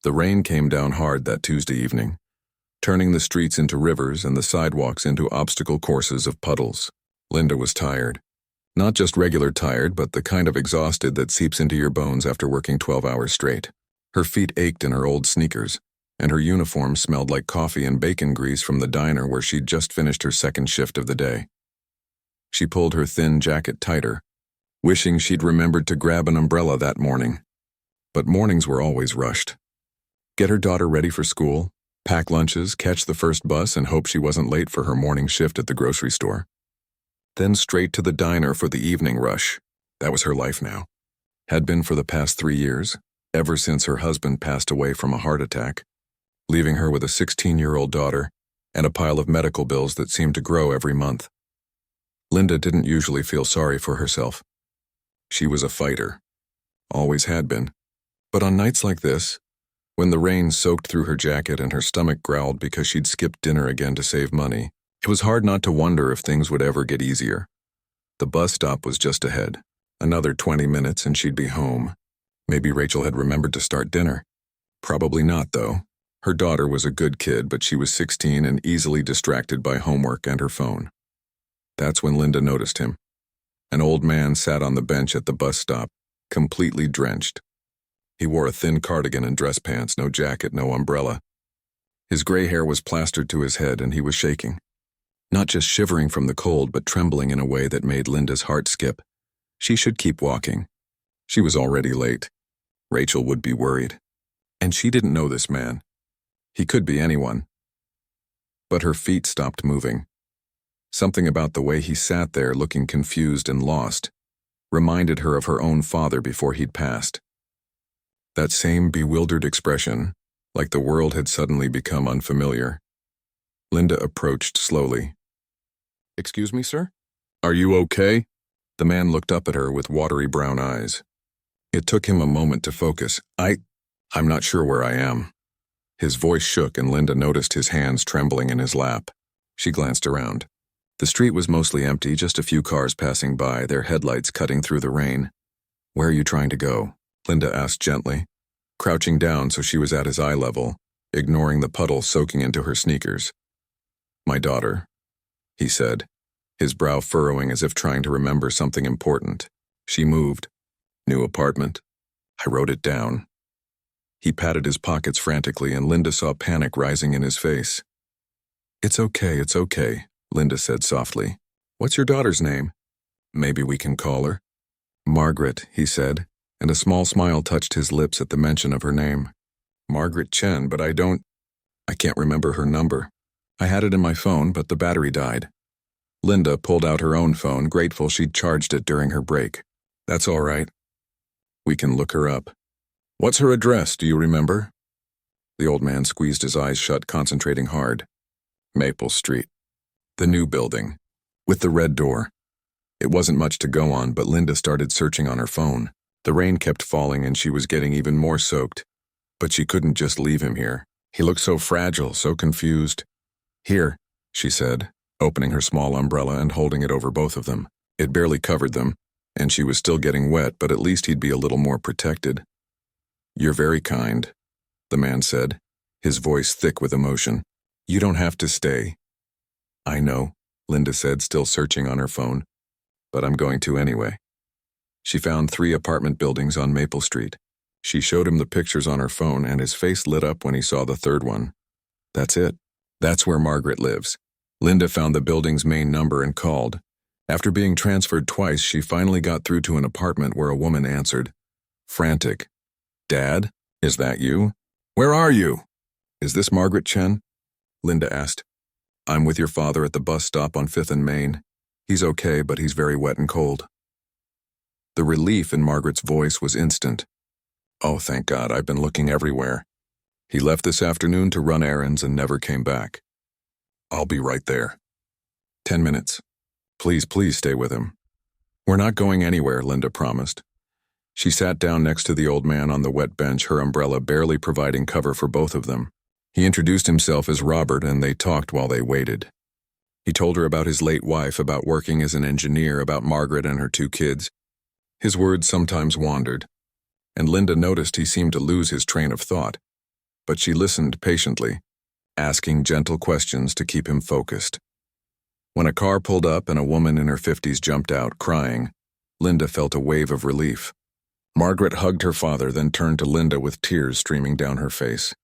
The rain came down hard that Tuesday evening, turning the streets into rivers and the sidewalks into obstacle courses of puddles. Linda was tired. Not just regular tired, but the kind of exhausted that seeps into your bones after working 12 hours straight. Her feet ached in her old sneakers, and her uniform smelled like coffee and bacon grease from the diner where she'd just finished her second shift of the day. She pulled her thin jacket tighter, wishing she'd remembered to grab an umbrella that morning. But mornings were always rushed. Get her daughter ready for school, pack lunches, catch the first bus, and hope she wasn't late for her morning shift at the grocery store. Then straight to the diner for the evening rush. That was her life now. Had been for the past 3 years, ever since her husband passed away from a heart attack, leaving her with a 16-year-old daughter and a pile of medical bills that seemed to grow every month. Linda didn't usually feel sorry for herself. She was a fighter. Always had been. But on nights like this, when the rain soaked through her jacket and her stomach growled because she'd skipped dinner again to save money, it was hard not to wonder if things would ever get easier. The bus stop was just ahead. Another 20 minutes and she'd be home. Maybe Rachel had remembered to start dinner. Probably not, though. Her daughter was a good kid, but she was 16 and easily distracted by homework and her phone. That's when Linda noticed him. An old man sat on the bench at the bus stop, completely drenched. He wore a thin cardigan and dress pants, no jacket, no umbrella. His gray hair was plastered to his head and he was shaking. Not just shivering from the cold, but trembling in a way that made Linda's heart skip. She should keep walking. She was already late. Rachel would be worried. And she didn't know this man. He could be anyone. But her feet stopped moving. Something about the way he sat there looking confused and lost reminded her of her own father before he'd passed. That same bewildered expression, like the world had suddenly become unfamiliar. Linda approached slowly. "Excuse me, sir? Are you okay?" The man looked up at her with watery brown eyes. It took him a moment to focus. I'm not sure where I am." His voice shook and Linda noticed his hands trembling in his lap. She glanced around. The street was mostly empty, just a few cars passing by, their headlights cutting through the rain. "Where are you trying to go?" Linda asked gently, crouching down so she was at his eye level, ignoring the puddle soaking into her sneakers. "My daughter," he said, his brow furrowing as if trying to remember something important. "She moved. New apartment. I wrote it down." He patted his pockets frantically and Linda saw panic rising in his face. It's okay, Linda said softly. "What's your daughter's name?" "Maybe we can call her." "Margaret," he said, and a small smile touched his lips at the mention of her name. "Margaret Chen, but I can't remember her number. I had it in my phone, but the battery died." Linda pulled out her own phone, grateful she'd charged it during her break. "That's all right. We can look her up." "What's her address, do you remember?" The old man squeezed his eyes shut, concentrating hard. Maple Street. The new building. With the red door. It wasn't much to go on, but Linda started searching on her phone. The rain kept falling and she was getting even more soaked. But she couldn't just leave him here. He looked so fragile, so confused. "Here," she said, opening her small umbrella and holding it over both of them. It barely covered them, and she was still getting wet, but at least he'd be a little more protected. "You're very kind," the man said, his voice thick with emotion. "You don't have to stay." "I know," Linda said, still searching on her phone. "But I'm going to anyway." She found 3 apartment buildings on Maple Street. She showed him the pictures on her phone, and his face lit up when he saw the third one. "That's it. That's where Margaret lives." Linda found the building's main number and called. After being transferred twice, she finally got through to an apartment where a woman answered. Frantic. "Dad, is that you? Where are you?" "Is this Margaret Chen?" Linda asked. "I'm with your father at the bus stop on 5th and Main. He's okay, but he's very wet and cold." The relief in Margaret's voice was instant. "Oh, thank God, I've been looking everywhere. He left this afternoon to run errands and never came back. I'll be right there." 10 minutes. Please stay with him." "We're not going anywhere," Linda promised. She sat down next to the old man on the wet bench, her umbrella barely providing cover for both of them. He introduced himself as Robert, and they talked while they waited. He told her about his late wife, about working as an engineer, about Margaret and her 2 kids. His words sometimes wandered, and Linda noticed he seemed to lose his train of thought. but she listened patiently, asking gentle questions to keep him focused. When a car pulled up and a woman in her 50s jumped out, crying, Linda felt a wave of relief. Margaret hugged her father, then turned to Linda with tears streaming down her face.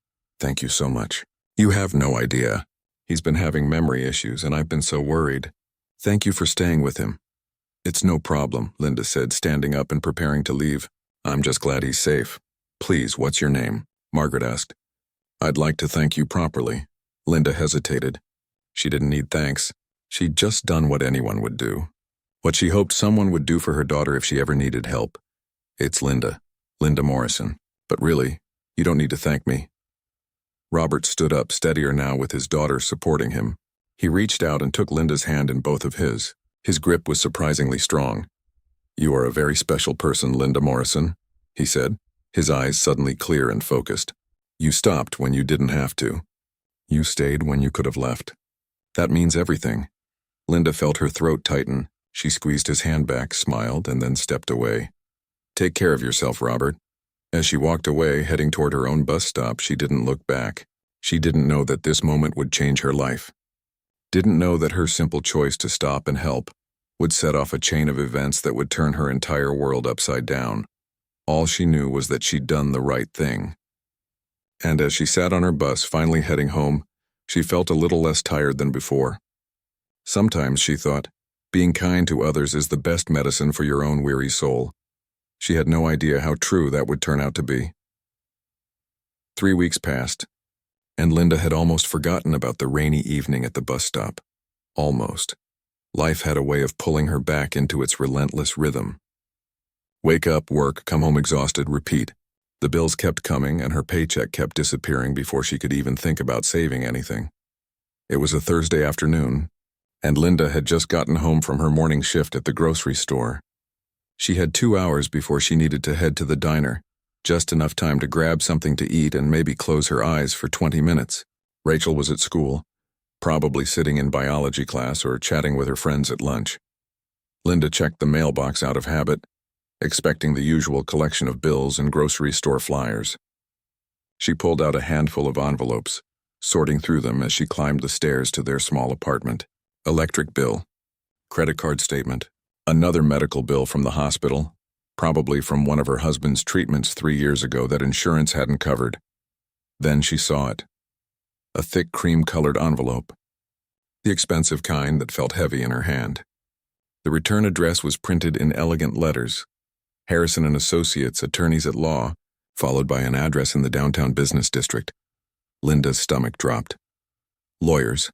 "Thank you so much. You have no idea. He's been having memory issues, and I've been so worried. Thank you for staying with him." "It's no problem," Linda said, standing up and preparing to leave. "I'm just glad he's safe. Please, what's your name?" Margaret asked. "I'd like to thank you properly." Linda hesitated. She didn't need thanks. She'd just done what anyone would do. What she hoped someone would do for her daughter if she ever needed help. "It's Linda. Linda Morrison. But really, you don't need to thank me." Robert stood up, steadier now with his daughter supporting him. He reached out and took Linda's hand in both of his. His grip was surprisingly strong. "You are a very special person, Linda Morrison," he said, his eyes suddenly clear and focused. "You stopped when you didn't have to. You stayed when you could have left. That means everything." Linda felt her throat tighten. She squeezed his hand back, smiled, and then stepped away. "Take care of yourself, Robert." As she walked away, heading toward her own bus stop, she didn't look back. She didn't know that this moment would change her life. Didn't know that her simple choice to stop and help would set off a chain of events that would turn her entire world upside down. All she knew was that she'd done the right thing. And as she sat on her bus, finally heading home, she felt a little less tired than before. Sometimes, she thought, being kind to others is the best medicine for your own weary soul. She had no idea how true that would turn out to be. 3 weeks passed, and Linda had almost forgotten about the rainy evening at the bus stop. Almost. Life had a way of pulling her back into its relentless rhythm. Wake up, work, come home exhausted, repeat. The bills kept coming, and her paycheck kept disappearing before she could even think about saving anything. It was a Thursday afternoon, and Linda had just gotten home from her morning shift at the grocery store. She had 2 hours before she needed to head to the diner, just enough time to grab something to eat and maybe close her eyes for 20 minutes. Rachel was at school, probably sitting in biology class or chatting with her friends at lunch. Linda checked the mailbox out of habit, expecting the usual collection of bills and grocery store flyers. She pulled out a handful of envelopes, sorting through them as she climbed the stairs to their small apartment. Electric bill, credit card statement, another medical bill from the hospital, probably from one of her husband's treatments 3 years ago that insurance hadn't covered. Then she saw it. A thick cream-colored envelope. The expensive kind that felt heavy in her hand. The return address was printed in elegant letters. Harrison and Associates, attorneys at law, followed by an address in the downtown business district. Linda's stomach dropped. Lawyers.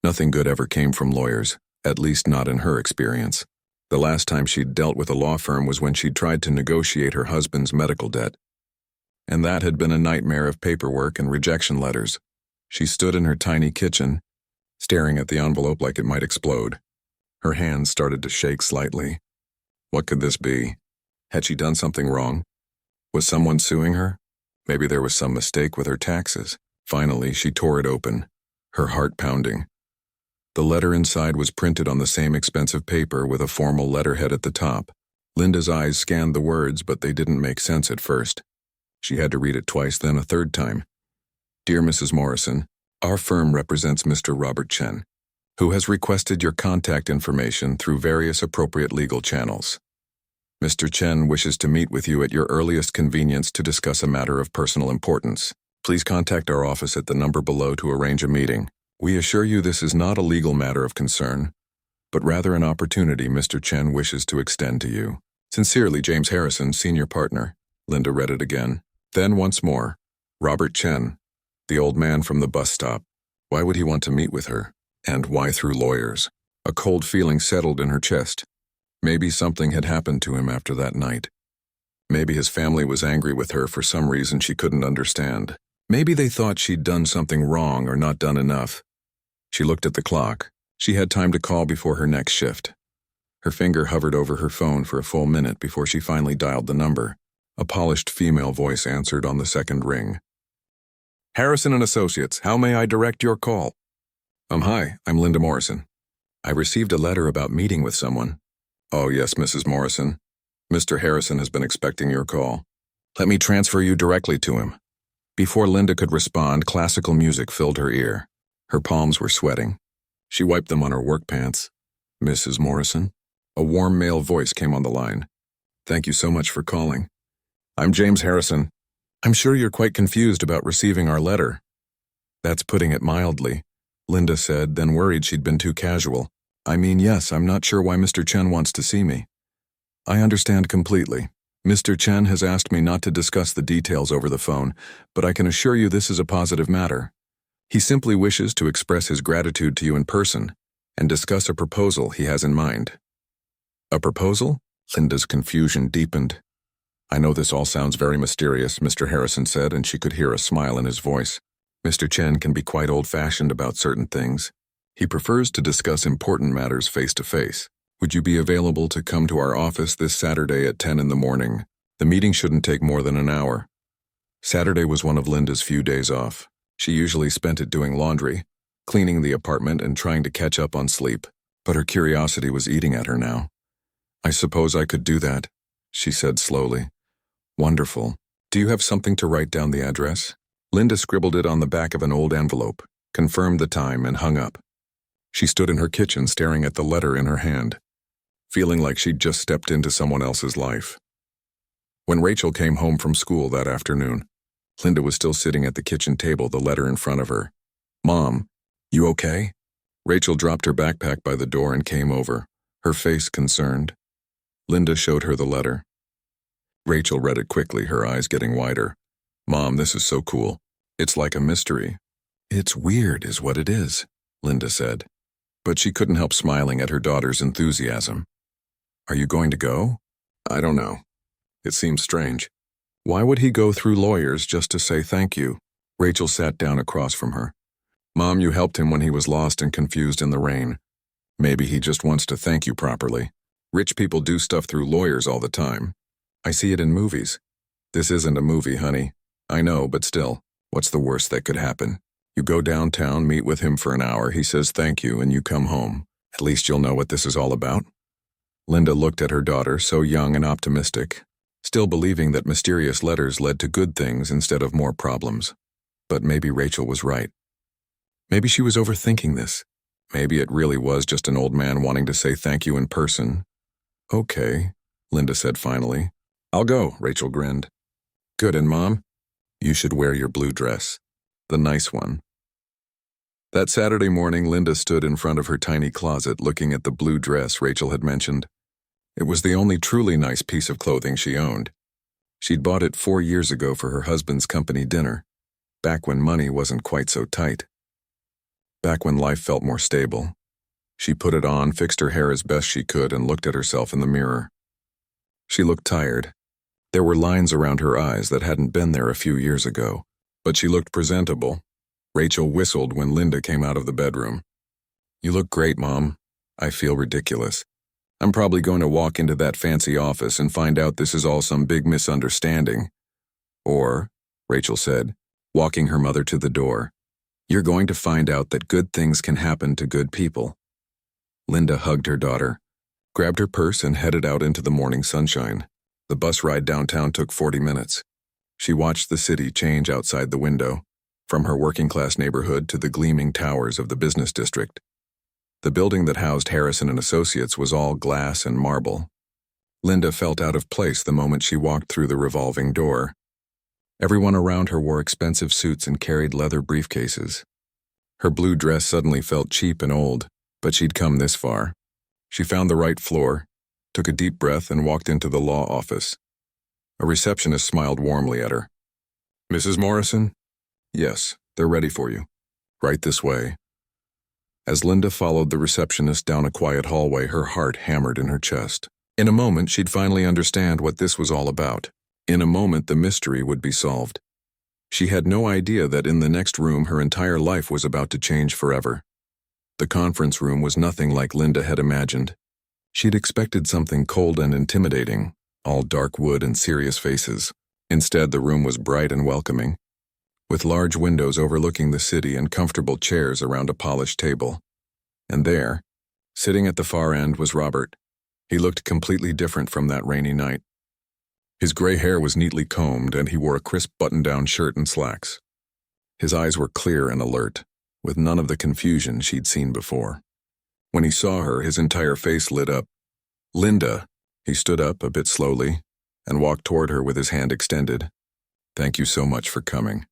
Nothing good ever came from lawyers, at least not in her experience. The last time she'd dealt with a law firm was when she'd tried to negotiate her husband's medical debt. And that had been a nightmare of paperwork and rejection letters. She stood in her tiny kitchen, staring at the envelope like it might explode. Her hands started to shake slightly. What could this be? Had she done something wrong? Was someone suing her? Maybe there was some mistake with her taxes. Finally, she tore it open, her heart pounding. The letter inside was printed on the same expensive paper with a formal letterhead at the top. Linda's eyes scanned the words, but they didn't make sense at first. She had to read it twice, then a third time. Dear Mrs. Morrison, our firm represents Mr. Robert Chen, who has requested your contact information through various appropriate legal channels. Mr. Chen wishes to meet with you at your earliest convenience to discuss a matter of personal importance. Please contact our office at the number below to arrange a meeting. We assure you this is not a legal matter of concern, but rather an opportunity Mr. Chen wishes to extend to you. Sincerely, James Harrison, senior partner. Linda read it again. Then once more, Robert Chen, the old man from the bus stop. Why would he want to meet with her? And why through lawyers? A cold feeling settled in her chest. Maybe something had happened to him after that night. Maybe his family was angry with her for some reason she couldn't understand. Maybe they thought she'd done something wrong or not done enough. She looked at the clock. She had time to call before her next shift. Her finger hovered over her phone for a full minute before she finally dialed the number. A polished female voice answered on the second ring. Harrison and Associates, how may I direct your call? Hi, I'm Linda Morrison. I received a letter about meeting with someone. Oh, yes, Mrs. Morrison. Mr. Harrison has been expecting your call. Let me transfer you directly to him. Before Linda could respond, classical music filled her ear. Her palms were sweating. She wiped them on her work pants. "Mrs. Morrison?" A warm male voice came on the line. "Thank you so much for calling. I'm James Harrison. I'm sure you're quite confused about receiving our letter." "That's putting it mildly," Linda said, then worried she'd been too casual. "I mean, yes, I'm not sure why Mr. Chen wants to see me." "I understand completely. Mr. Chen has asked me not to discuss the details over the phone, but I can assure you this is a positive matter. He simply wishes to express his gratitude to you in person and discuss a proposal he has in mind." "A proposal?" Linda's confusion deepened. "I know this all sounds very mysterious," Mr. Harrison said, and she could hear a smile in his voice. "Mr. Chen can be quite old-fashioned about certain things. He prefers to discuss important matters face-to-face. Would you be available to come to our office this Saturday at 10 in the morning? The meeting shouldn't take more than an hour." Saturday was one of Linda's few days off. She usually spent it doing laundry, cleaning the apartment, and trying to catch up on sleep. But her curiosity was eating at her now. "I suppose I could do that," she said slowly. "Wonderful. Do you have something to write down the address?" Linda scribbled it on the back of an old envelope, confirmed the time, and hung up. She stood in her kitchen staring at the letter in her hand, feeling like she'd just stepped into someone else's life. When Rachel came home from school that afternoon, Linda was still sitting at the kitchen table, the letter in front of her. "Mom, you okay?" Rachel dropped her backpack by the door and came over, her face concerned. Linda showed her the letter. Rachel read it quickly, her eyes getting wider. "Mom, this is so cool. It's like a mystery." "It's weird is what it is," Linda said. But she couldn't help smiling at her daughter's enthusiasm. "Are you going to go?" "I don't know. It seems strange. Why would he go through lawyers just to say thank you?" Rachel sat down across from her. "Mom, you helped him when he was lost and confused in the rain. Maybe he just wants to thank you properly. Rich people do stuff through lawyers all the time. I see it in movies." "This isn't a movie, honey. I know, but still, what's the worst that could happen? You go downtown, meet with him for an hour, he says thank you, and you come home. At least you'll know what this is all about." Linda looked at her daughter, so young and optimistic, still believing that mysterious letters led to good things instead of more problems. But maybe Rachel was right. Maybe she was overthinking this. Maybe it really was just an old man wanting to say thank you in person. "Okay," Linda said finally. "I'll go," Rachel grinned. "Good, and Mom? You should wear your blue dress. The nice one." That Saturday morning, Linda stood in front of her tiny closet looking at the blue dress Rachel had mentioned. It was the only truly nice piece of clothing she owned. She'd bought it 4 years ago for her husband's company dinner, back when money wasn't quite so tight. Back when life felt more stable. She put it on, fixed her hair as best she could, and looked at herself in the mirror. She looked tired. There were lines around her eyes that hadn't been there a few years ago, but she looked presentable. Rachel whistled when Linda came out of the bedroom. "You look great, Mom. I feel ridiculous. I'm probably going to walk into that fancy office and find out this is all some big misunderstanding." "Or," Rachel said, walking her mother to the door, "you're going to find out that good things can happen to good people." Linda hugged her daughter, grabbed her purse, and headed out into the morning sunshine. The bus ride downtown took 40 minutes. She watched the city change outside the window, from her working-class neighborhood to the gleaming towers of the business district. The building that housed Harrison and Associates was all glass and marble. Linda felt out of place the moment she walked through the revolving door. Everyone around her wore expensive suits and carried leather briefcases. Her blue dress suddenly felt cheap and old, but she'd come this far. She found the right floor, took a deep breath, and walked into the law office. A receptionist smiled warmly at her. "Mrs. Morrison?" "Yes, they're ready for you. Right this way." As Linda followed the receptionist down a quiet hallway, her heart hammered in her chest. In a moment, she'd finally understand what this was all about. In a moment, the mystery would be solved. She had no idea that in the next room, her entire life was about to change forever. The conference room was nothing like Linda had imagined. She'd expected something cold and intimidating, all dark wood and serious faces. Instead, the room was bright and welcoming, with large windows overlooking the city and comfortable chairs around a polished table. And there, sitting at the far end, was Robert. He looked completely different from that rainy night. His gray hair was neatly combed, and he wore a crisp button-down shirt and slacks. His eyes were clear and alert, with none of the confusion she'd seen before. When he saw her, his entire face lit up. "Linda." He stood up a bit slowly and walked toward her with his hand extended. "Thank you so much for coming."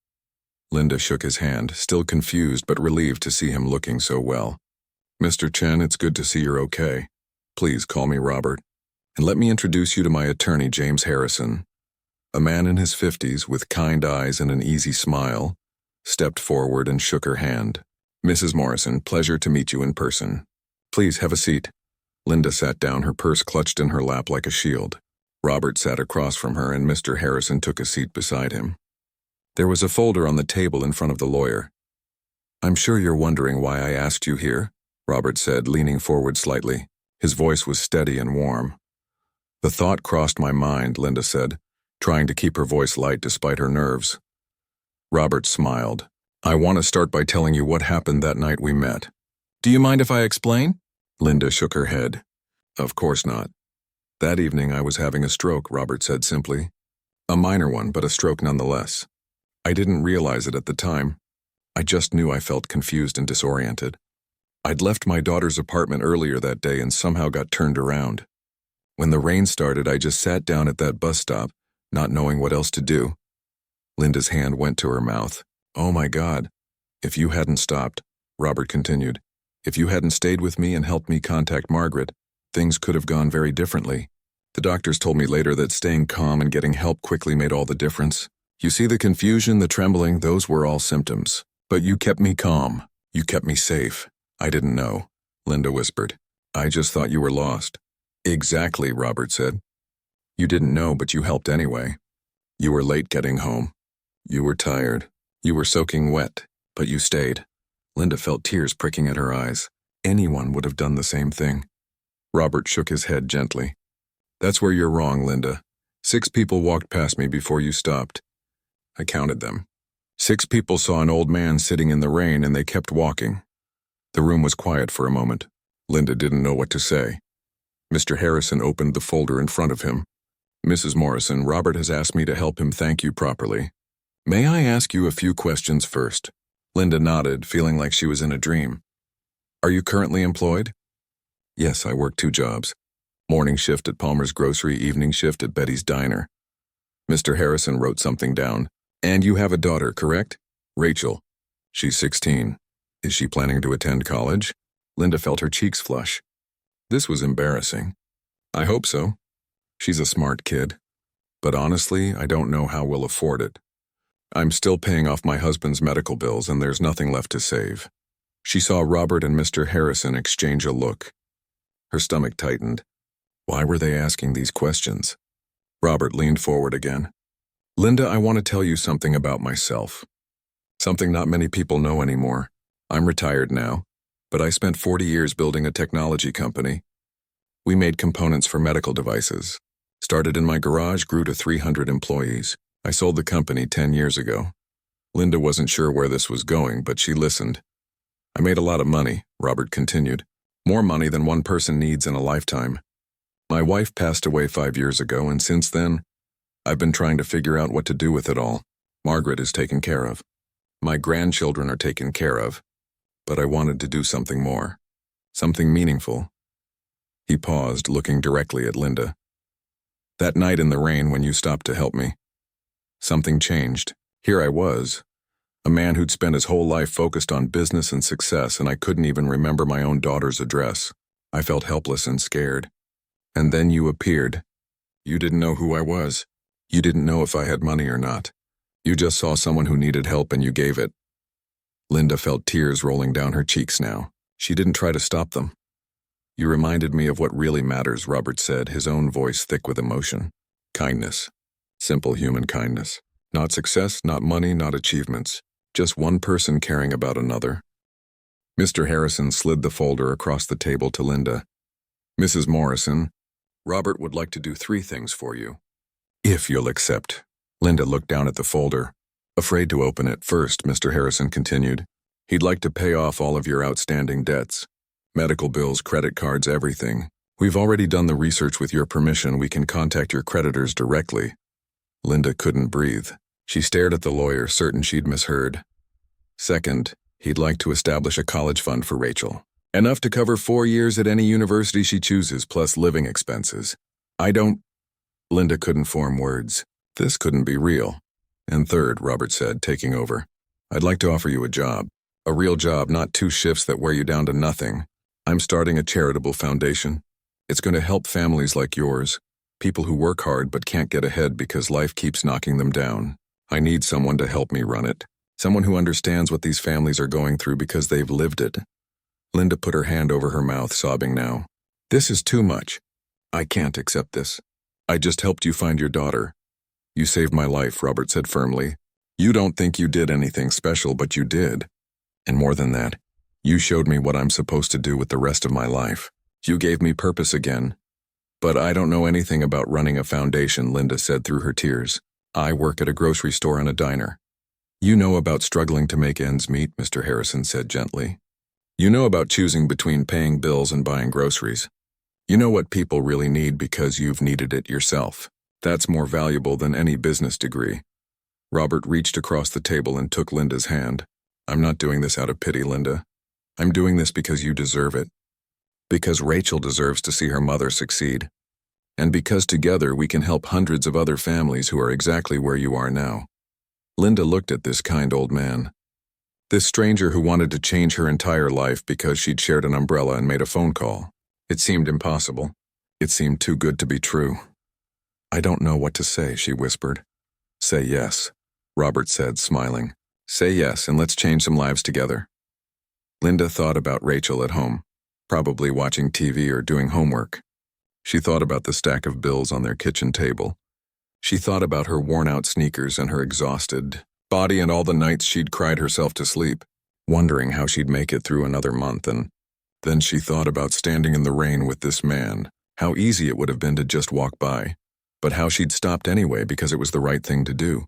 Linda shook his hand, still confused but relieved to see him looking so well. "Mr. Chen, it's good to see you're okay. Please call me Robert. And let me introduce you to my attorney, James Harrison." A man in his 50s with kind eyes and an easy smile stepped forward and shook her hand. "Mrs. Morrison, pleasure to meet you in person. Please have a seat." Linda sat down, her purse clutched in her lap like a shield. Robert sat across from her, and Mr. Harrison took a seat beside him. There was a folder on the table in front of the lawyer. "I'm sure you're wondering why I asked you here," Robert said, leaning forward slightly. His voice was steady and warm. "The thought crossed my mind," Linda said, trying to keep her voice light despite her nerves. Robert smiled. "I want to start by telling you what happened that night we met." "Do you mind if I explain?" Linda shook her head. "Of course not. That evening I was having a stroke," Robert said simply. "A minor one, but a stroke nonetheless. I didn't realize it at the time. I just knew I felt confused and disoriented. I'd left my daughter's apartment earlier that day and somehow got turned around. When the rain started, I just sat down at that bus stop, not knowing what else to do." Linda's hand went to her mouth. "Oh my God. If you hadn't stopped," Robert continued, "if you hadn't stayed with me and helped me contact Margaret, things could have gone very differently. The doctors told me later that staying calm and getting help quickly made all the difference. You see, the confusion, the trembling, those were all symptoms. But you kept me calm. You kept me safe." "I didn't know," Linda whispered. "I just thought you were lost." "Exactly," Robert said. "You didn't know, but you helped anyway. You were late getting home. You were tired. You were soaking wet, but you stayed." Linda felt tears pricking at her eyes. Anyone would have done the same thing. Robert shook his head gently. "That's where you're wrong, Linda. 6 people walked past me before you stopped. I counted them. 6 people saw an old man sitting in the rain, and they kept walking." The room was quiet for a moment. Linda didn't know what to say. Mr. Harrison opened the folder in front of him. "Mrs. Morrison, Robert has asked me to help him thank you properly. May I ask you a few questions first?" Linda nodded, feeling like she was in a dream. "Are you currently employed?" "Yes, I work 2 jobs. Morning shift at Palmer's Grocery, evening shift at Betty's Diner." Mr. Harrison wrote something down. "And you have a daughter, correct?" "Rachel. She's 16. Is she planning to attend college?" Linda felt her cheeks flush. This was embarrassing. "I hope so. She's a smart kid. But honestly, I don't know how we'll afford it. I'm still paying off my husband's medical bills, and there's nothing left to save." She saw Robert and Mr. Harrison exchange a look. Her stomach tightened. Why were they asking these questions? Robert leaned forward again. "Linda, I want to tell you something about myself. Something not many people know anymore. I'm retired now, but I spent 40 years building a technology company. We made components for medical devices. Started in my garage, grew to 300 employees. I sold the company 10 years ago." Linda wasn't sure where this was going, but she listened. "I made a lot of money," Robert continued. "More money than one person needs in a lifetime. My wife passed away 5 years ago, and since then, I've been trying to figure out what to do with it all. Margaret is taken care of. My grandchildren are taken care of. But I wanted to do something more. Something meaningful." He paused, looking directly at Linda. "That night in the rain when you stopped to help me, something changed. Here I was, a man who'd spent his whole life focused on business and success, and I couldn't even remember my own daughter's address. I felt helpless and scared. And then you appeared. You didn't know who I was. You didn't know if I had money or not. You just saw someone who needed help and you gave it." Linda felt tears rolling down her cheeks now. She didn't try to stop them. "You reminded me of what really matters," Robert said, his own voice thick with emotion. "Kindness. Simple human kindness. Not success, not money, not achievements. Just one person caring about another." Mr. Harrison slid the folder across the table to Linda. "Mrs. Morrison, Robert would like to do 3 things for you. If you'll accept." Linda looked down at the folder, afraid to open it. "First," Mr. Harrison continued, "he'd like to pay off all of your outstanding debts. Medical bills, credit cards, everything. We've already done the research. With your permission, we can contact your creditors directly. Linda couldn't breathe. She stared at the lawyer, certain she'd misheard. Second, he'd like to establish a college fund for Rachel. Enough to cover 4 years at any university she chooses, plus living expenses. Linda couldn't form words. This couldn't be real. And third, Robert said, taking over, I'd like to offer you a job. A real job, not 2 shifts that wear you down to nothing. I'm starting a charitable foundation. It's going to help families like yours, people who work hard but can't get ahead because life keeps knocking them down. I need someone to help me run it. Someone who understands what these families are going through because they've lived it. Linda put her hand over her mouth, sobbing now. This is too much. I can't accept this. I just helped you find your daughter. You saved my life, Robert said firmly. You don't think you did anything special, but you did. And more than that, you showed me what I'm supposed to do with the rest of my life. You gave me purpose again. But I don't know anything about running a foundation, Linda said through her tears. I work at a grocery store and a diner. You know about struggling to make ends meet, Mr. Harrison said gently. You know about choosing between paying bills and buying groceries. You know what people really need because you've needed it yourself. That's more valuable than any business degree. Robert reached across the table and took Linda's hand. I'm not doing this out of pity, Linda. I'm doing this because you deserve it. Because Rachel deserves to see her mother succeed. And because together we can help hundreds of other families who are exactly where you are now. Linda looked at this kind old man. This stranger who wanted to change her entire life because she'd shared an umbrella and made a phone call. It seemed impossible. It seemed too good to be true. I don't know what to say, she whispered. Say yes, Robert said, smiling. Say yes, and let's change some lives together. Linda thought about Rachel at home, probably watching TV or doing homework. She thought about the stack of bills on their kitchen table. She thought about her worn-out sneakers and her exhausted body and all the nights she'd cried herself to sleep, wondering how she'd make it through another month, and then she thought about standing in the rain with this man, how easy it would have been to just walk by, but how she'd stopped anyway because it was the right thing to do.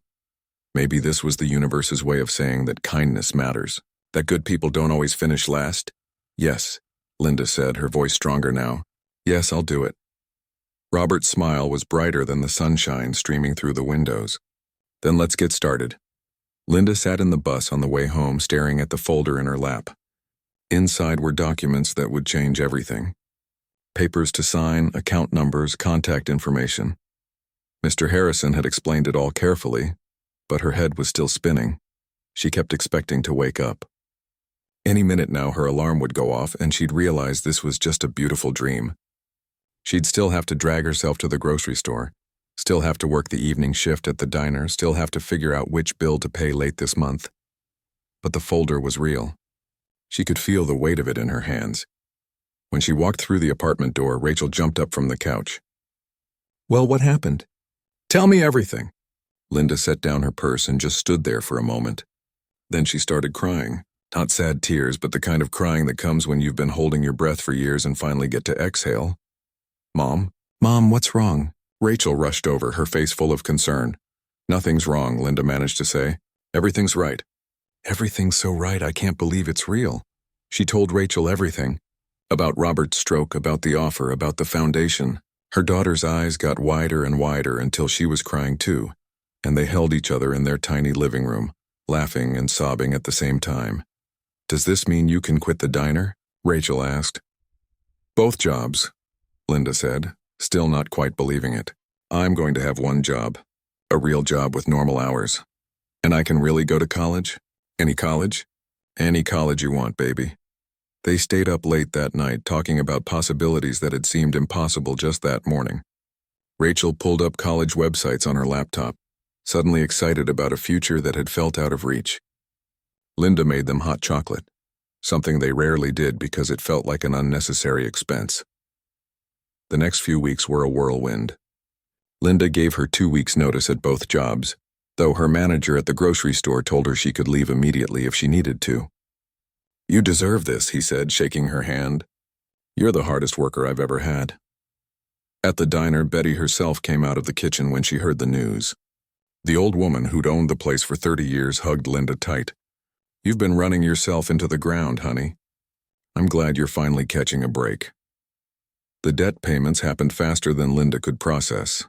Maybe this was the universe's way of saying that kindness matters, that good people don't always finish last. Yes, Linda said, her voice stronger now. Yes, I'll do it. Robert's smile was brighter than the sunshine streaming through the windows. Then let's get started. Linda sat in the bus on the way home, staring at the folder in her lap. Inside were documents that would change everything. Papers to sign, account numbers, contact information. Mr. Harrison had explained it all carefully, but her head was still spinning. She kept expecting to wake up. Any minute now her alarm would go off and she'd realize this was just a beautiful dream. She'd still have to drag herself to the grocery store, still have to work the evening shift at the diner, still have to figure out which bill to pay late this month. But the folder was real. She could feel the weight of it in her hands. When she walked through the apartment door, Rachel jumped up from the couch. Well, what happened? Tell me everything. Linda set down her purse and just stood there for a moment. Then she started crying. Not sad tears, but the kind of crying that comes when you've been holding your breath for years and finally get to exhale. Mom, what's wrong? Rachel rushed over, her face full of concern. Nothing's wrong, Linda managed to say. Everything's right. Everything's so right, I can't believe it's real. She told Rachel everything. About Robert's stroke, about the offer, about the foundation. Her daughter's eyes got wider and wider until she was crying too, and they held each other in their tiny living room, laughing and sobbing at the same time. Does this mean you can quit the diner? Rachel asked. Both jobs, Linda said, still not quite believing it. I'm going to have one job, a real job with normal hours. And I can really go to college? Any college? Any college you want, baby. They stayed up late that night talking about possibilities that had seemed impossible just that morning. Rachel pulled up college websites on her laptop, suddenly excited about a future that had felt out of reach. Linda made them hot chocolate, something they rarely did because it felt like an unnecessary expense. The next few weeks were a whirlwind. Linda gave her 2 weeks' notice at both jobs, though her manager at the grocery store told her she could leave immediately if she needed to. You deserve this, he said, shaking her hand. You're the hardest worker I've ever had. At the diner, Betty herself came out of the kitchen when she heard the news. The old woman who'd owned the place for 30 years hugged Linda tight. You've been running yourself into the ground, honey. I'm glad you're finally catching a break. The debt payments happened faster than Linda could process.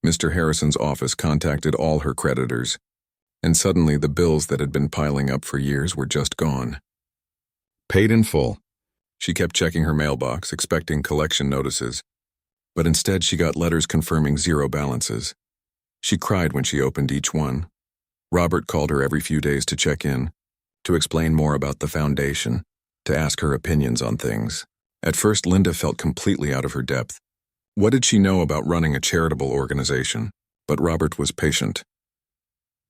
Mr. Harrison's office contacted all her creditors, and suddenly the bills that had been piling up for years were just gone. Paid in full. She kept checking her mailbox, expecting collection notices, but instead she got letters confirming zero balances. She cried when she opened each one. Robert called her every few days to check in, to explain more about the foundation, to ask her opinions on things. At first, Linda felt completely out of her depth. What did she know about running a charitable organization? But Robert was patient.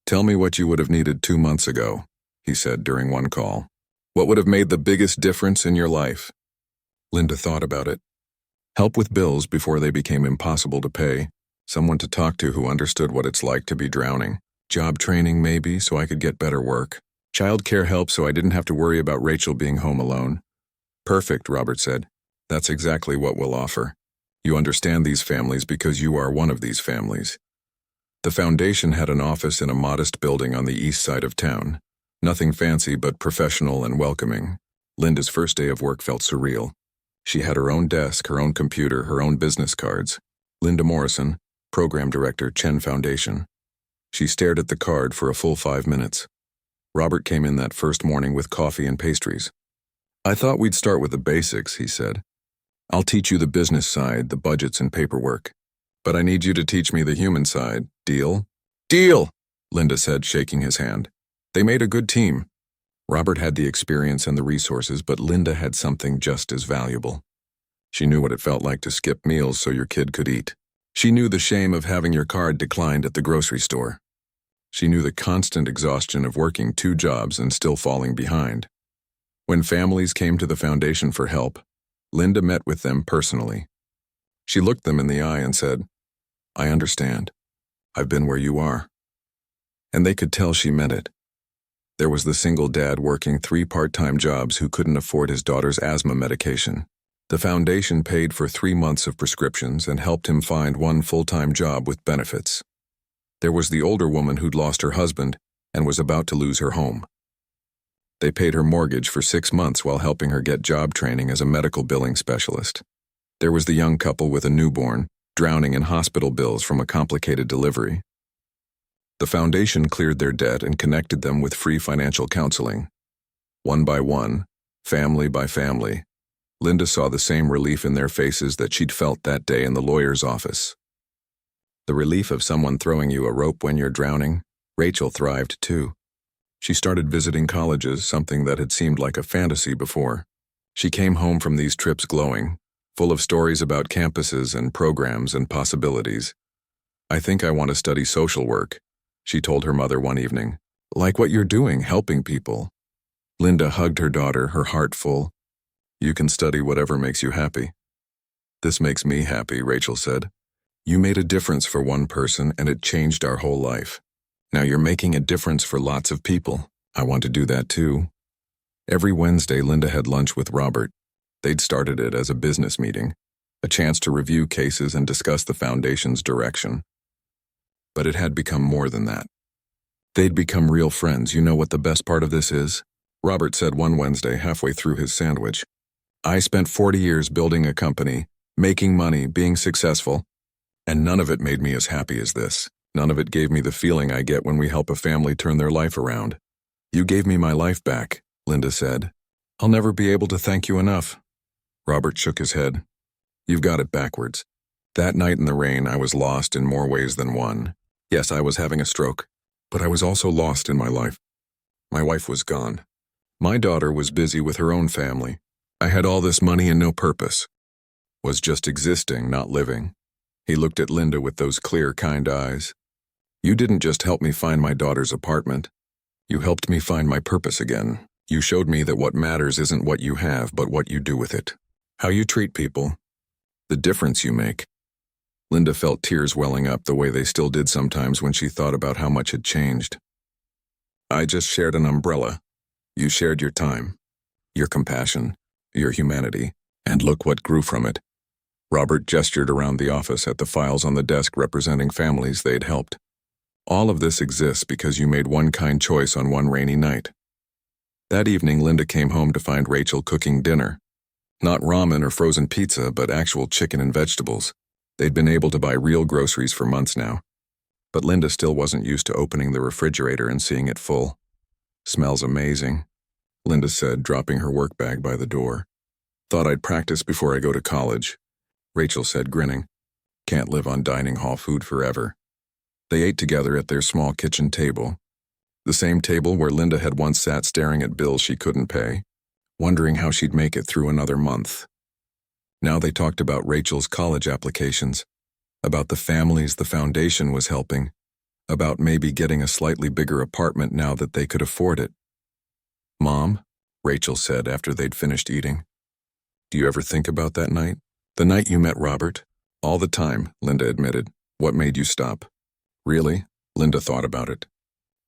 "Tell me what you would have needed 2 months ago," he said during one call. "What would have made the biggest difference in your life?" Linda thought about it. Help with bills before they became impossible to pay. Someone to talk to who understood what it's like to be drowning. Job training, maybe, so I could get better work. Childcare help so I didn't have to worry about Rachel being home alone. "Perfect," Robert said. "That's exactly what we'll offer. You understand these families because you are one of these families." The foundation had an office in a modest building on the east side of town. Nothing fancy but professional and welcoming. Linda's first day of work felt surreal. She had her own desk, her own computer, her own business cards. Linda Morrison, Program Director, Chen Foundation. She stared at the card for a full 5 minutes. Robert came in that first morning with coffee and pastries. "I thought we'd start with the basics," he said. "I'll teach you the business side, the budgets and paperwork. But I need you to teach me the human side. Deal?" "Deal!" Linda said, shaking his hand. They made a good team. Robert had the experience and the resources, but Linda had something just as valuable. She knew what it felt like to skip meals so your kid could eat. She knew the shame of having your card declined at the grocery store. She knew the constant exhaustion of working 2 jobs and still falling behind. When families came to the foundation for help, Linda met with them personally. She looked them in the eye and said, "I understand. I've been where you are." And they could tell she meant it. There was the single dad working 3 part-time jobs who couldn't afford his daughter's asthma medication. The foundation paid for 3 months of prescriptions and helped him find 1 full-time job with benefits. There was the older woman who'd lost her husband and was about to lose her home. They paid her mortgage for 6 months while helping her get job training as a medical billing specialist. There was the young couple with a newborn, drowning in hospital bills from a complicated delivery. The foundation cleared their debt and connected them with free financial counseling. One by one, family by family, Linda saw the same relief in their faces that she'd felt that day in the lawyer's office. The relief of someone throwing you a rope when you're drowning. Rachel thrived too. She started visiting colleges, something that had seemed like a fantasy before. She came home from these trips glowing, full of stories about campuses and programs and possibilities. "I think I want to study social work," she told her mother one evening. "Like what you're doing, helping people." Linda hugged her daughter, her heart full. "You can study whatever makes you happy." "This makes me happy," Rachel said. "You made a difference for one person and it changed our whole life. Now you're making a difference for lots of people. I want to do that too." Every Wednesday, Linda had lunch with Robert. They'd started it as a business meeting, a chance to review cases and discuss the foundation's direction. But it had become more than that. They'd become real friends. "You know what the best part of this is?" Robert said one Wednesday halfway through his sandwich. "I spent 40 years building a company, making money, being successful, and none of it made me as happy as this. None of it gave me the feeling I get when we help a family turn their life around." "You gave me my life back," Linda said. "I'll never be able to thank you enough." Robert shook his head. "You've got it backwards. That night in the rain, I was lost in more ways than one. Yes, I was having a stroke, but I was also lost in my life. My wife was gone. My daughter was busy with her own family. I had all this money and no purpose. Was just existing, not living." He looked at Linda with those clear, kind eyes. "You didn't just help me find my daughter's apartment. You helped me find my purpose again. You showed me that what matters isn't what you have, but what you do with it. How you treat people. The difference you make." Linda felt tears welling up the way they still did sometimes when she thought about how much had changed. "I just shared an umbrella. You shared your time, your compassion, your humanity, and look what grew from it." Robert gestured around the office at the files on the desk representing families they'd helped. "All of this exists because you made one kind choice on one rainy night." That evening, Linda came home to find Rachel cooking dinner. Not ramen or frozen pizza, but actual chicken and vegetables. They'd been able to buy real groceries for months now. But Linda still wasn't used to opening the refrigerator and seeing it full. "Smells amazing," Linda said, dropping her work bag by the door. "Thought I'd practice before I go to college," Rachel said, grinning. "Can't live on dining hall food forever." They ate together at their small kitchen table, the same table where Linda had once sat staring at bills she couldn't pay, wondering how she'd make it through another month. Now they talked about Rachel's college applications, about the families the foundation was helping, about maybe getting a slightly bigger apartment now that they could afford it. "Mom," Rachel said after they'd finished eating, "do you ever think about that night? The night you met Robert?" "All the time," Linda admitted. "What made you stop?" "Really?" Linda thought about it.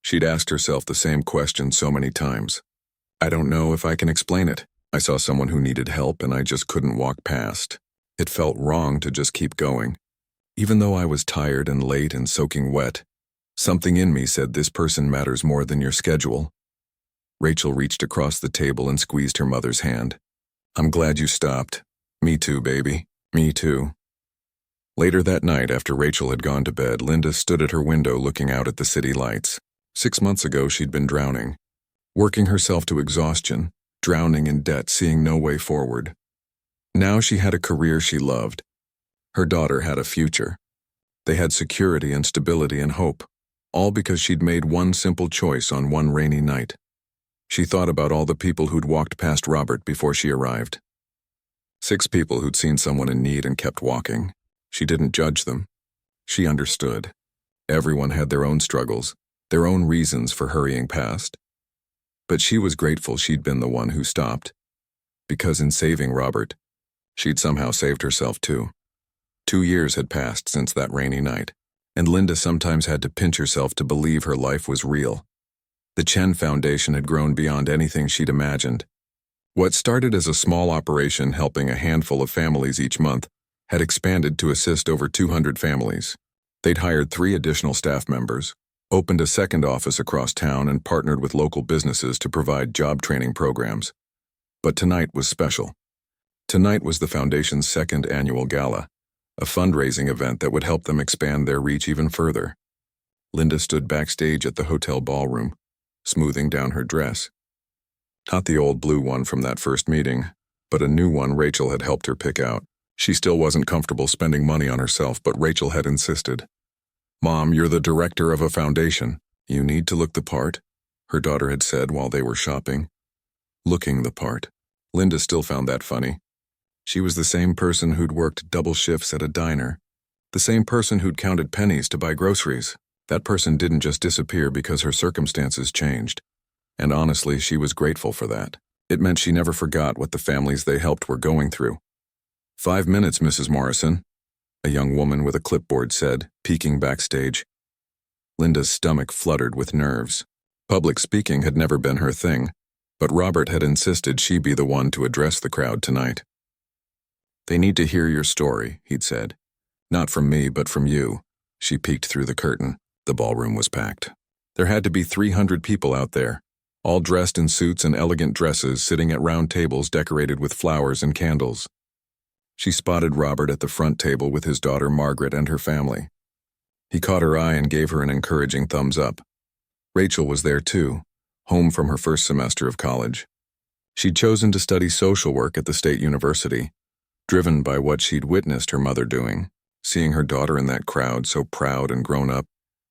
She'd asked herself the same question so many times. "I don't know if I can explain it. I saw someone who needed help and I just couldn't walk past. It felt wrong to just keep going. Even though I was tired and late and soaking wet, something in me said this person matters more than your schedule." Rachel reached across the table and squeezed her mother's hand. "I'm glad you stopped. Me too, baby. Me too." Later that night, after Rachel had gone to bed, Linda stood at her window looking out at the city lights. 6 months ago, she'd been drowning, working herself to exhaustion, drowning in debt, seeing no way forward. Now she had a career she loved. Her daughter had a future. They had security and stability and hope, all because she'd made one simple choice on one rainy night. She thought about all the people who'd walked past Robert before she arrived. 6 people who'd seen someone in need and kept walking. She didn't judge them. She understood. Everyone had their own struggles, their own reasons for hurrying past. But she was grateful she'd been the one who stopped, because in saving Robert, she'd somehow saved herself too. 2 years had passed since that rainy night, and Linda sometimes had to pinch herself to believe her life was real. The Chen Foundation had grown beyond anything she'd imagined. What started as a small operation helping a handful of families each month had expanded to assist over 200 families. They'd hired 3 additional staff members, opened a second office across town, and partnered with local businesses to provide job training programs. But tonight was special. Tonight was the Foundation's 2nd annual gala, a fundraising event that would help them expand their reach even further. Linda stood backstage at the hotel ballroom, smoothing down her dress. Not the old blue one from that first meeting, but a new one Rachel had helped her pick out. She still wasn't comfortable spending money on herself, but Rachel had insisted. "Mom, you're the director of a foundation. You need to look the part," her daughter had said while they were shopping. Looking the part. Linda still found that funny. She was the same person who'd worked double shifts at a diner, the same person who'd counted pennies to buy groceries. That person didn't just disappear because her circumstances changed. And honestly, she was grateful for that. It meant she never forgot what the families they helped were going through. "5 minutes, Mrs. Morrison," a young woman with a clipboard said, peeking backstage. Linda's stomach fluttered with nerves. Public speaking had never been her thing, but Robert had insisted she be the one to address the crowd tonight. "They need to hear your story," he'd said. "Not from me, but from you." She peeked through the curtain. The ballroom was packed. There had to be 300 people out there, all dressed in suits and elegant dresses, sitting at round tables decorated with flowers and candles. She spotted Robert at the front table with his daughter Margaret and her family. He caught her eye and gave her an encouraging thumbs up. Rachel was there too, home from her first semester of college. She'd chosen to study social work at the state university, driven by what she'd witnessed her mother doing. Seeing her daughter in that crowd, so proud and grown up,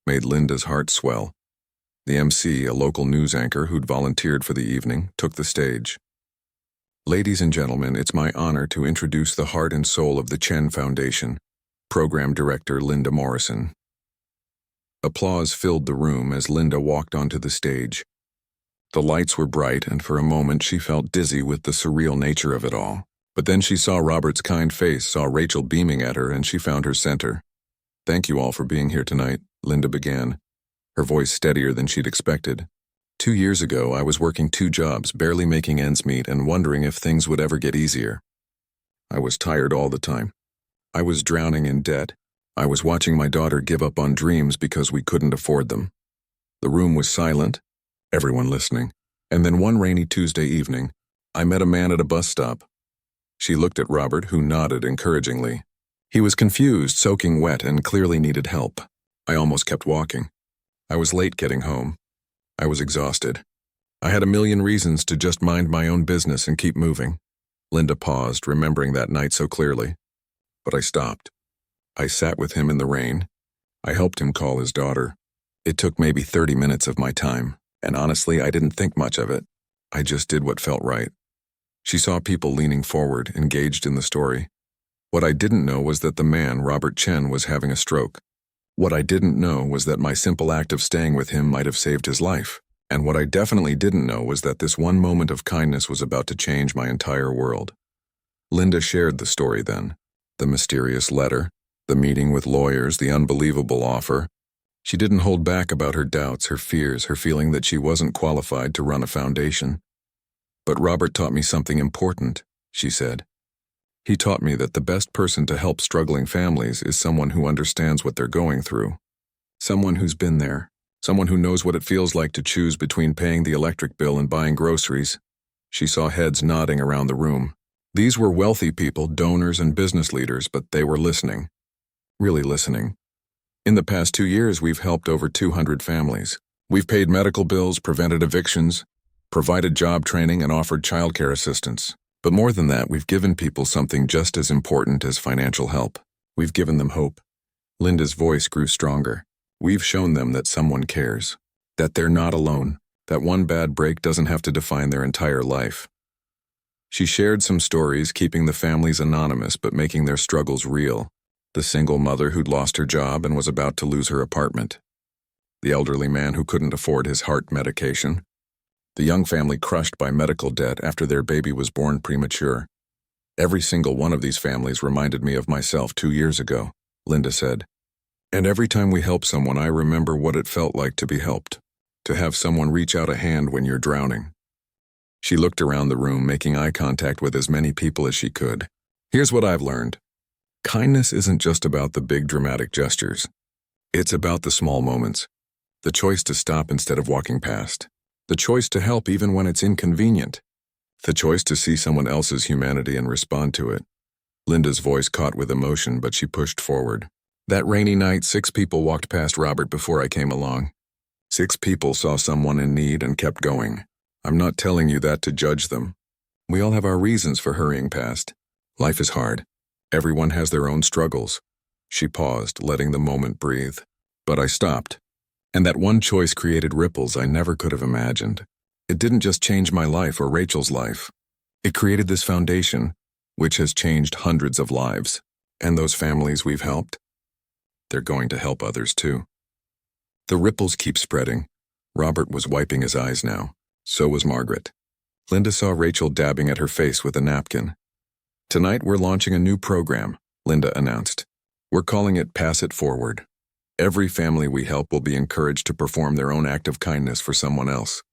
made Linda's heart swell. The MC, a local news anchor who'd volunteered for the evening, took the stage. "Ladies and gentlemen, it's my honor to introduce the heart and soul of the Chen Foundation, Program Director Linda Morrison." Applause filled the room as Linda walked onto the stage. The lights were bright, and for a moment she felt dizzy with the surreal nature of it all. But then she saw Robert's kind face, saw Rachel beaming at her, and she found her center. "Thank you all for being here tonight," Linda began, her voice steadier than she'd expected. 2 years ago, I was working 2 jobs, barely making ends meet, and wondering if things would ever get easier. I was tired all the time. I was drowning in debt. I was watching my daughter give up on dreams because we couldn't afford them. The room was silent, everyone listening. And then one rainy Tuesday evening, I met a man at a bus stop. She looked at Robert, who nodded encouragingly. He was confused, soaking wet, and clearly needed help. I almost kept walking. I was late getting home. I was exhausted. I had a million reasons to just mind my own business and keep moving. Linda paused, remembering that night so clearly. But I stopped. I sat with him in the rain. I helped him call his daughter. It took maybe 30 minutes of my time, and honestly, I didn't think much of it. I just did what felt right. She saw people leaning forward, engaged in the story. What I didn't know was that the man, Robert Chen, was having a stroke. What I didn't know was that my simple act of staying with him might have saved his life. And what I definitely didn't know was that this one moment of kindness was about to change my entire world. Linda shared the story then. The mysterious letter, the meeting with lawyers, the unbelievable offer. She didn't hold back about her doubts, her fears, her feeling that she wasn't qualified to run a foundation. But Robert taught me something important, she said. He taught me that the best person to help struggling families is someone who understands what they're going through. Someone who's been there. Someone who knows what it feels like to choose between paying the electric bill and buying groceries. She saw heads nodding around the room. These were wealthy people, donors and business leaders, but they were listening. Really listening. In the past 2 years, we've helped over 200 families. We've paid medical bills, prevented evictions, provided job training, and offered childcare assistance. But more than that, we've given people something just as important as financial help. We've given them hope. Linda's voice grew stronger. We've shown them that someone cares, that they're not alone, that one bad break doesn't have to define their entire life. She shared some stories, keeping the families anonymous but making their struggles real. The single mother who'd lost her job and was about to lose her apartment. The elderly man who couldn't afford his heart medication. The young family crushed by medical debt after their baby was born premature. Every single one of these families reminded me of myself 2 years ago, Linda said. And every time we help someone, I remember what it felt like to be helped, to have someone reach out a hand when you're drowning. She looked around the room, making eye contact with as many people as she could. Here's what I've learned. Kindness isn't just about the big dramatic gestures. It's about the small moments. The choice to stop instead of walking past. The choice to help even when it's inconvenient. The choice to see someone else's humanity and respond to it. Linda's voice caught with emotion, but she pushed forward. That rainy night, 6 people walked past Robert before I came along. 6 people saw someone in need and kept going. I'm not telling you that to judge them. We all have our reasons for hurrying past. Life is hard. Everyone has their own struggles. She paused, letting the moment breathe. But I stopped. And that one choice created ripples I never could have imagined. It didn't just change my life or Rachel's life. It created this foundation, which has changed hundreds of lives. And those families we've helped, they're going to help others too. The ripples keep spreading. Robert was wiping his eyes now. So was Margaret. Linda saw Rachel dabbing at her face with a napkin. Tonight we're launching a new program, Linda announced. We're calling it Pass It Forward. Every family we help will be encouraged to perform their own act of kindness for someone else.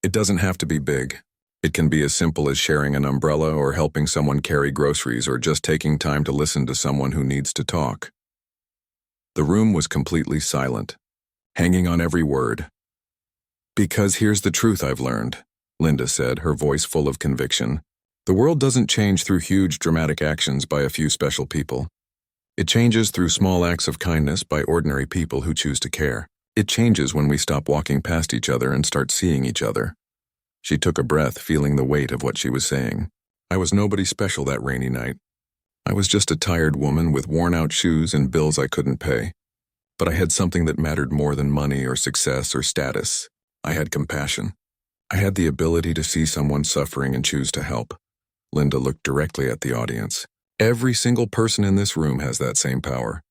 It doesn't have to be big. It can be as simple as sharing an umbrella or helping someone carry groceries or just taking time to listen to someone who needs to talk. The room was completely silent, hanging on every word. Because here's the truth I've learned, Linda said, her voice full of conviction. The world doesn't change through huge dramatic actions by a few special people. It changes through small acts of kindness by ordinary people who choose to care. It changes when we stop walking past each other and start seeing each other. She took a breath, feeling the weight of what she was saying. I was nobody special that rainy night. I was just a tired woman with worn-out shoes and bills I couldn't pay. But I had something that mattered more than money or success or status. I had compassion. I had the ability to see someone suffering and choose to help. Linda looked directly at the audience. Every single person in this room has that same power.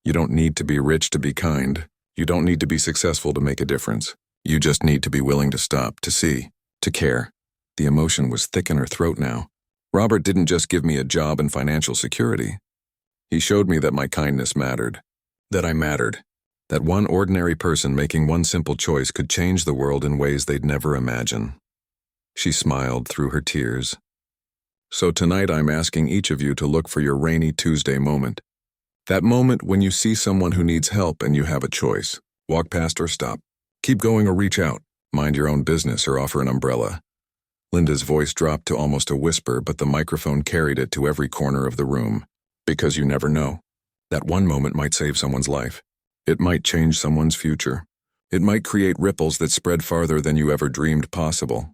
You don't need to be rich to be kind. You don't need to be successful to make a difference. You just need to be willing to stop, to see, to care. The emotion was thick in her throat now. Robert didn't just give me a job and financial security. He showed me that my kindness mattered, that I mattered, that one ordinary person making one simple choice could change the world in ways they'd never imagine. She smiled through her tears. So tonight I'm asking each of you to look for your rainy Tuesday moment. That moment when you see someone who needs help and you have a choice. Walk past or stop. Keep going or reach out. Mind your own business or offer an umbrella. Linda's voice dropped to almost a whisper, but the microphone carried it to every corner of the room. Because you never know. That one moment might save someone's life. It might change someone's future. It might create ripples that spread farther than you ever dreamed possible.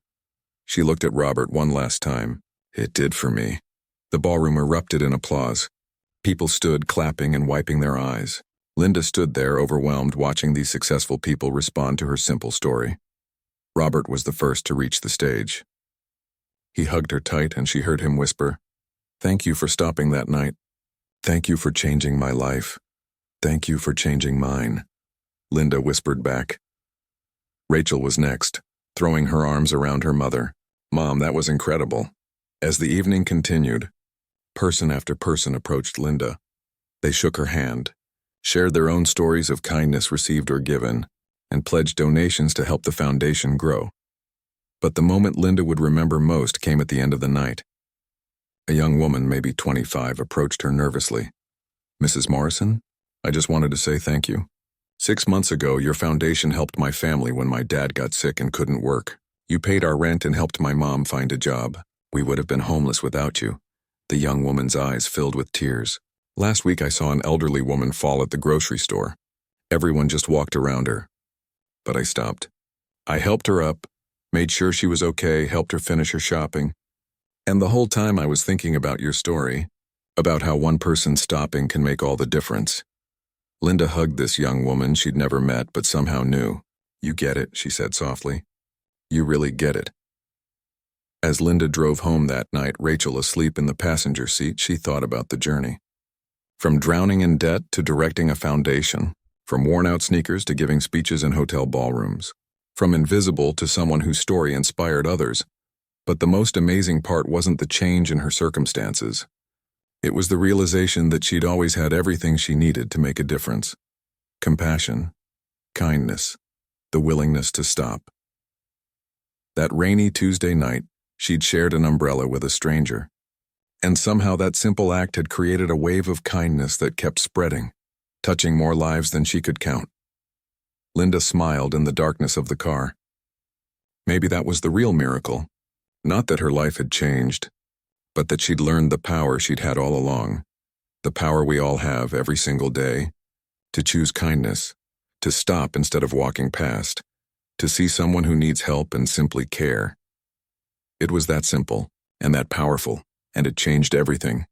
She looked at Robert one last time. It did for me. The ballroom erupted in applause. People stood clapping and wiping their eyes. Linda stood there overwhelmed watching these successful people respond to her simple story. Robert was the first to reach the stage. He hugged her tight and she heard him whisper, "Thank you for stopping that night. Thank you for changing my life. Thank you for changing mine." Linda whispered back. Rachel was next, throwing her arms around her mother. "Mom, that was incredible." As the evening continued, person after person approached Linda. They shook her hand, shared their own stories of kindness received or given, and pledged donations to help the foundation grow. But the moment Linda would remember most came at the end of the night. A young woman, maybe 25, approached her nervously. "Mrs. Morrison, I just wanted to say thank you. 6 months ago, your foundation helped my family when my dad got sick and couldn't work. You paid our rent and helped my mom find a job. We would have been homeless without you." The young woman's eyes filled with tears. "Last week I saw an elderly woman fall at the grocery store. Everyone just walked around her. But I stopped. I helped her up, made sure she was okay, helped her finish her shopping. And the whole time I was thinking about your story, about how one person stopping can make all the difference." Linda hugged this young woman she'd never met but somehow knew. "You get it," she said softly. "You really get it." As Linda drove home that night, Rachel asleep in the passenger seat, she thought about the journey. From drowning in debt to directing a foundation, from worn-out sneakers to giving speeches in hotel ballrooms, from invisible to someone whose story inspired others. But the most amazing part wasn't the change in her circumstances. It was the realization that she'd always had everything she needed to make a difference. Compassion, kindness, the willingness to stop. That rainy Tuesday night, she'd shared an umbrella with a stranger. And somehow that simple act had created a wave of kindness that kept spreading, touching more lives than she could count. Linda smiled in the darkness of the car. Maybe that was the real miracle. Not that her life had changed, but that she'd learned the power she'd had all along, the power we all have every single day, to choose kindness, to stop instead of walking past, to see someone who needs help and simply care. It was that simple, and that powerful, and it changed everything.